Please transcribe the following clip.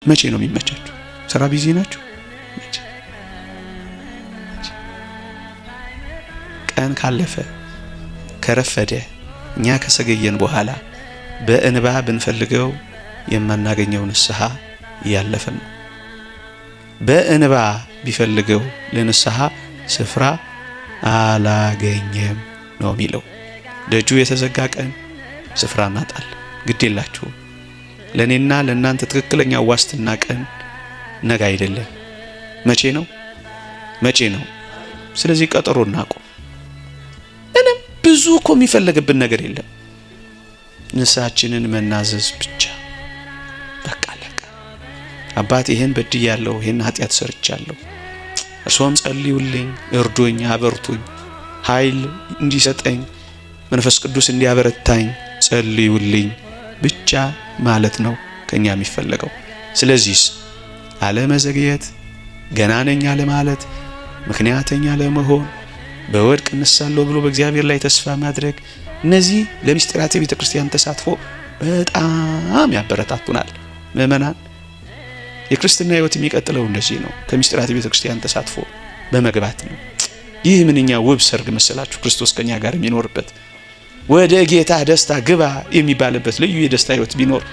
መቼ ነው የሚመቻችሁ? ስራ ቢዚ ናችሁ? መቼ? ቀን ካለፈ ከረፈደ እኛ ከሰገየን በኋላ በእንባ ብንፈልገው የማናገኘው ንስሐ ያለፈን ነው። በእንባ ቢፈልገው ለንስሐ ስፍራ አላገኘም ነው የሚለው። ደጁ የተዘጋ ቀን ስፍራ እናጣለን። ግድ የላችሁም። ለኔና ለእናንተ ትክክለኛ ዋስትና ቀን ነገ አይደለም። መቼ ነው? መቼ ነው? ስለዚህ ቀጠሮ እናቁም። ምንም ብዙ እኮ የሚፈልግብን ነገር የለም። ንስሐችንን መናዘዝ ብቻ። በቃ ለቀ አባት ይሄን በድያለሁ፣ ይሄን ኃጢአት ሰርቻለሁ፣ እርሶም ጸልዩልኝ፣ እርዱኝ፣ አበርቱኝ፣ ኃይል እንዲሰጠኝ መንፈስ ቅዱስ እንዲያበረታኝ ጸልዩልኝ ብቻ ማለት ነው ከኛ የሚፈልገው። ስለዚህ አለመዘግየት፣ ገና ነኝ አለ ማለት፣ ምክንያተኛ ለመሆን፣ በወድቅ እነሳለሁ ብሎ በእግዚአብሔር ላይ ተስፋ ማድረግ፣ እነዚህ ለምስጢራተ ቤተ ክርስቲያን ተሳትፎ በጣም ያበረታቱናል። ምእመናን የክርስትና ሕይወት የሚቀጥለው እንደዚህ ነው። ከምስጢራተ ቤተ ክርስቲያን ተሳትፎ በመግባት ነው። ይህ ምንኛ ውብ ሰርግ መሰላችሁ! ክርስቶስ ከኛ ጋር የሚኖርበት ወደ ጌታ ደስታ ግባ የሚባልበት ልዩ የደስታ ሕይወት ቢኖር